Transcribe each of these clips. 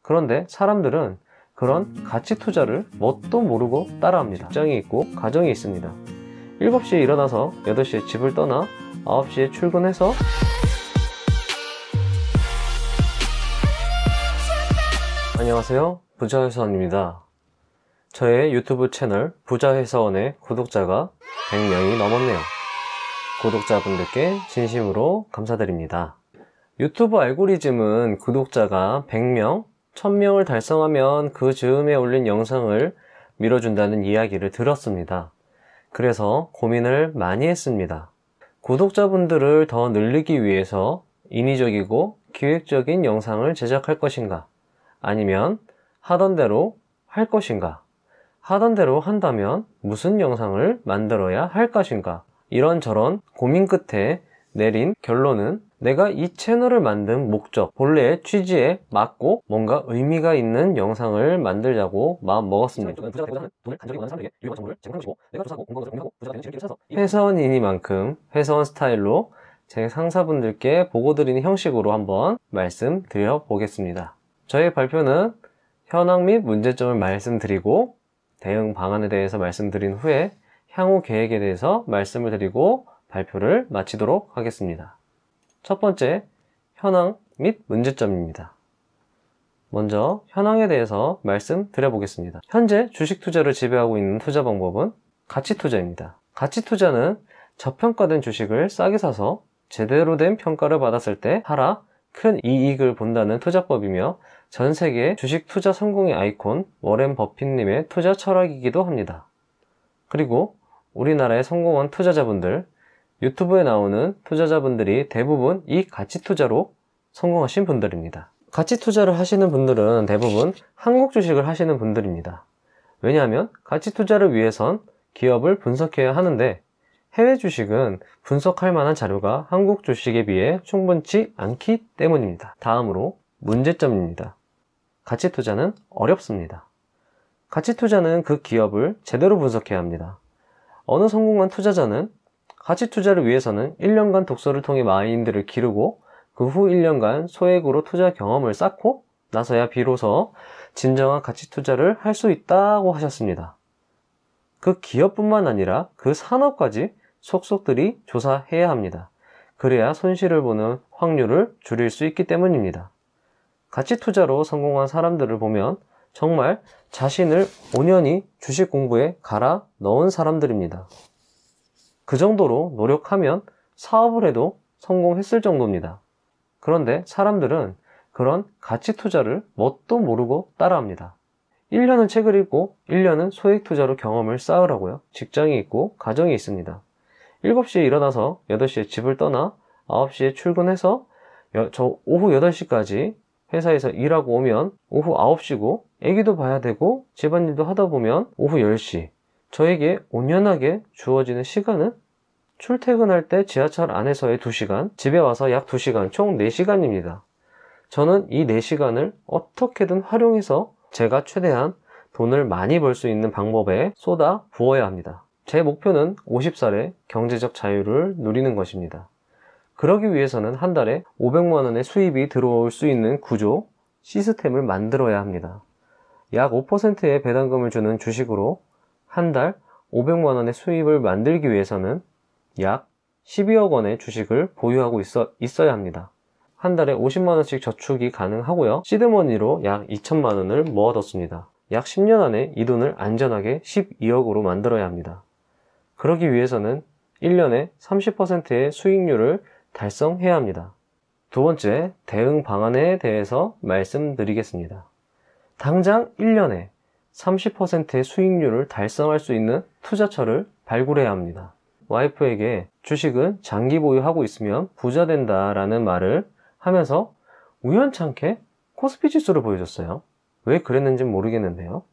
그런데 사람들은 그런 가치 투자를 뭣도 모르고 따라합니다. 직장이 있고 가정이 있습니다. 7시에 일어나서 8시에 집을 떠나 9시에 출근해서 안녕하세요, 부자회사원입니다. 저의 유튜브 채널 부자회사원의 구독자가 100명이 넘었네요. 구독자분들께 진심으로 감사드립니다. 유튜브 알고리즘은 구독자가 100명, 1000명을 달성하면 그 즈음에 올린 영상을 밀어준다는 이야기를 들었습니다. 그래서 고민을 많이 했습니다. 구독자분들을 더 늘리기 위해서 인위적이고 기획적인 영상을 제작할 것인가? 아니면 하던 대로 할 것인가? 하던 대로 한다면 무슨 영상을 만들어야 할 것인가? 이런저런 고민 끝에 내린 결론은 내가 이 채널을 만든 목적, 본래의 취지에 맞고 뭔가 의미가 있는 영상을 만들자고 마음먹었습니다. 회사원이니만큼 회사원 스타일로 제 상사분들께 보고드리는 형식으로 한번 말씀드려 보겠습니다. 저의 발표는 현황 및 문제점을 말씀드리고 대응 방안에 대해서 말씀드린 후에 향후 계획에 대해서 말씀을 드리고 발표를 마치도록 하겠습니다. 첫 번째, 현황 및 문제점입니다. 먼저 현황에 대해서 말씀드려 보겠습니다. 현재 주식 투자를 지배하고 있는 투자 방법은 가치 투자입니다. 가치 투자는 저평가된 주식을 싸게 사서 제대로 된 평가를 받았을 때 팔아 큰 이익을 본다는 투자법이며 전 세계 주식 투자 성공의 아이콘 워렌 버핏님의 투자 철학이기도 합니다. 그리고 우리나라의 성공한 투자자분들, 유튜브에 나오는 투자자분들이 대부분 이 가치 투자로 성공하신 분들입니다. 가치 투자를 하시는 분들은 대부분 한국 주식을 하시는 분들입니다. 왜냐하면 가치 투자를 위해선 기업을 분석해야 하는데 해외 주식은 분석할 만한 자료가 한국 주식에 비해 충분치 않기 때문입니다. 다음으로 문제점입니다. 가치 투자는 어렵습니다. 가치 투자는 그 기업을 제대로 분석해야 합니다. 어느 성공한 투자자는 가치 투자를 위해서는 1년간 독서를 통해 마인드를 기르고 그 후 1년간 소액으로 투자 경험을 쌓고 나서야 비로소 진정한 가치 투자를 할 수 있다고 하셨습니다. 그 기업뿐만 아니라 그 산업까지 속속들이 조사해야 합니다. 그래야 손실을 보는 확률을 줄일 수 있기 때문입니다. 가치 투자로 성공한 사람들을 보면 정말 자신을 온전히 주식 공부에 갈아 넣은 사람들입니다. 그 정도로 노력하면 사업을 해도 성공했을 정도입니다. 그런데 사람들은 그런 가치 투자를 뭣도 모르고 따라합니다. 1년은 책을 읽고 1년은 소액 투자로 경험을 쌓으라고요. 직장이 있고 가정이 있습니다. 7시에 일어나서 8시에 집을 떠나 9시에 출근해서 오후 8시까지 회사에서 일하고 오면 오후 9시고 애기도 봐야 되고 집안일도 하다 보면 오후 10시. 저에게 온전하게 주어지는 시간은 출퇴근할 때 지하철 안에서의 2시간, 집에 와서 약 2시간, 총 4시간입니다. 저는 이 4시간을 어떻게든 활용해서 제가 최대한 돈을 많이 벌 수 있는 방법에 쏟아 부어야 합니다. 제 목표는 50살에 경제적 자유를 누리는 것입니다. 그러기 위해서는 한 달에 500만 원의 수입이 들어올 수 있는 구조, 시스템을 만들어야 합니다. 약 5%의 배당금을 주는 주식으로 한 달 500만 원의 수입을 만들기 위해서는 약 12억 원의 주식을 보유하고 있어야 합니다. 한 달에 50만 원씩 저축이 가능하고요. 시드머니로 약 2천만 원을 모아뒀습니다. 약 10년 안에 이 돈을 안전하게 12억으로 만들어야 합니다. 그러기 위해서는 1년에 30%의 수익률을 달성해야 합니다. 두 번째, 대응 방안에 대해서 말씀드리겠습니다. 당장 1년에 30%의 수익률을 달성할 수 있는 투자처를 발굴해야 합니다. 와이프에게 주식은 장기 보유하고 있으면 부자 된다라는 말을 하면서 우연찮게 코스피 지수를 보여줬어요. 왜 그랬는지 모르겠는데요.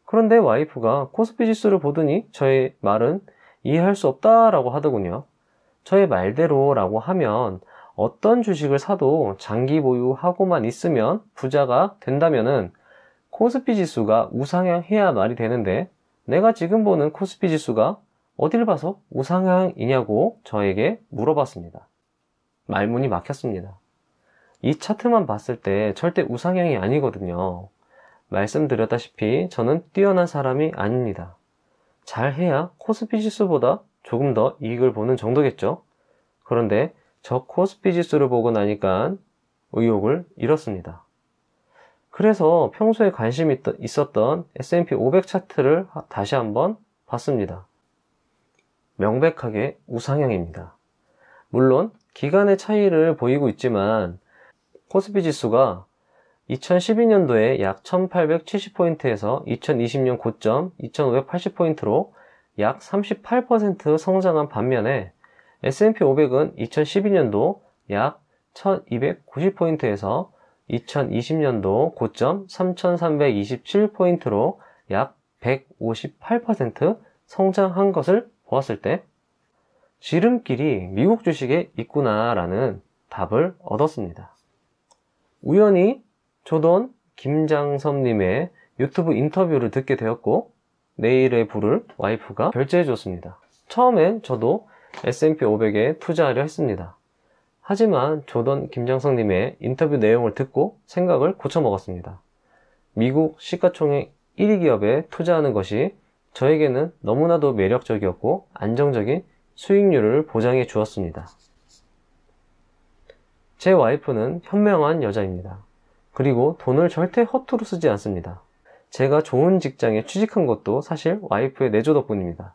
그런데 와이프가 코스피 지수를 보더니 저의 말은 이해할 수 없다라고 하더군요. 저의 말대로라고 하면 어떤 주식을 사도 장기 보유하고만 있으면 부자가 된다면은 코스피 지수가 우상향해야 말이 되는데 내가 지금 보는 코스피 지수가 어딜 봐서 우상향이냐고 저에게 물어봤습니다. 말문이 막혔습니다. 이 차트만 봤을 때 절대 우상향이 아니거든요. 말씀드렸다시피 저는 뛰어난 사람이 아닙니다. 잘해야 코스피 지수보다 조금 더 이익을 보는 정도겠죠. 그런데 저 코스피 지수를 보고 나니까 의욕을 잃었습니다. 그래서 평소에 관심이 있었던 S&P 500 차트를 다시 한번 봤습니다. 명백하게 우상향입니다. 물론 기간의 차이를 보이고 있지만 코스피 지수가 2012년도에 약 1870포인트에서 2020년 고점 2580포인트로 약 38% 성장한 반면에 S&P 500은 2012년도 약 1290포인트에서 2020년도 고점 3327포인트로 약 158% 성장한 것을 보았을 때 지름길이 미국 주식에 있구나라는 답을 얻었습니다. 우연히 조던 김장섭님의 유튜브 인터뷰를 듣게 되었고 내일의 부를 와이프가 결제해 줬습니다. 처음엔 저도 S&P 500에 투자하려 했습니다. 하지만 조던 김장섭님의 인터뷰 내용을 듣고 생각을 고쳐먹었습니다. 미국 시가총액 1위 기업에 투자하는 것이 저에게는 너무나도 매력적이었고 안정적인 수익률을 보장해 주었습니다. 제 와이프는 현명한 여자입니다. 그리고 돈을 절대 허투루 쓰지 않습니다. 제가 좋은 직장에 취직한 것도 사실 와이프의 내조 덕분입니다.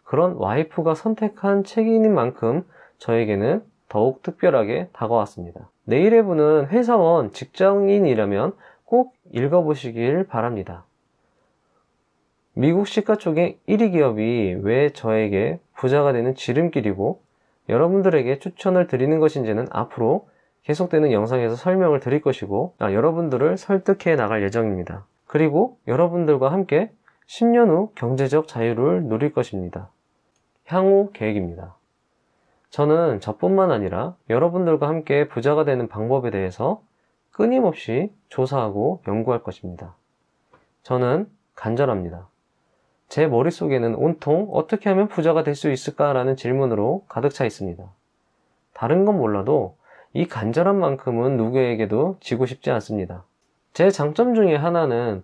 그런 와이프가 선택한 책임인 만큼 저에게는 더욱 특별하게 다가왔습니다. 내일의 부는 회사원, 직장인이라면 꼭 읽어보시길 바랍니다. 미국 시가총액 1위 기업이 왜 저에게 부자가 되는 지름길이고 여러분들에게 추천을 드리는 것인지는 앞으로 계속되는 영상에서 설명을 드릴 것이고 여러분들을 설득해 나갈 예정입니다. 그리고 여러분들과 함께 10년 후 경제적 자유를 누릴 것입니다. 향후 계획입니다. 저는 저뿐만 아니라 여러분들과 함께 부자가 되는 방법에 대해서 끊임없이 조사하고 연구할 것입니다. 저는 간절합니다. 제 머릿속에는 온통 어떻게 하면 부자가 될 수 있을까라는 질문으로 가득 차 있습니다. 다른 건 몰라도 이 간절한 만큼은 누구에게도 지고 싶지 않습니다. 제 장점 중에 하나는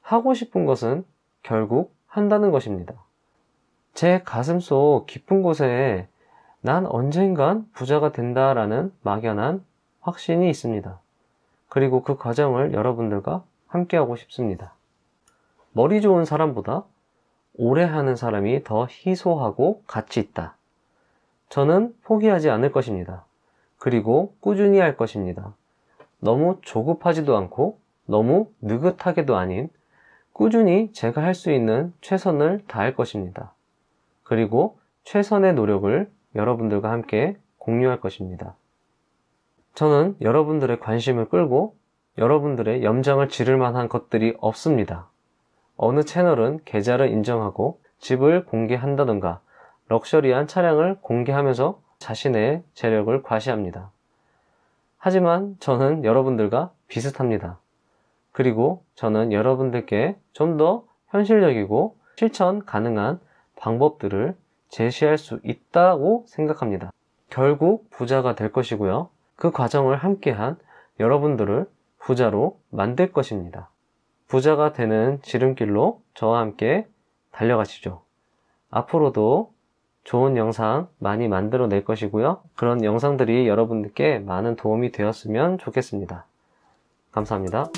하고 싶은 것은 결국 한다는 것입니다. 제 가슴속 깊은 곳에 난 언젠간 부자가 된다라는 막연한 확신이 있습니다. 그리고 그 과정을 여러분들과 함께하고 싶습니다. 머리 좋은 사람보다 오래 하는 사람이 더 희소하고 가치 있다. 저는 포기하지 않을 것입니다. 그리고 꾸준히 할 것입니다. 너무 조급하지도 않고 너무 느긋하게도 아닌 꾸준히 제가 할 수 있는 최선을 다할 것입니다. 그리고 최선의 노력을 여러분들과 함께 공유할 것입니다. 저는 여러분들의 관심을 끌고 여러분들의 염장을 지를 만한 것들이 없습니다. 어느 채널은 계좌를 인정하고 집을 공개한다던가 럭셔리한 차량을 공개하면서 자신의 재력을 과시합니다. 하지만 저는 여러분들과 비슷합니다. 그리고 저는 여러분들께 좀 더 현실적이고 실천 가능한 방법들을 제시할 수 있다고 생각합니다. 결국 부자가 될 것이고요. 그 과정을 함께한 여러분들을 부자로 만들 것입니다. 부자가 되는 지름길로 저와 함께 달려가시죠. 앞으로도 좋은 영상 많이 만들어 낼 것이고요. 그런 영상들이 여러분들께 많은 도움이 되었으면 좋겠습니다. 감사합니다.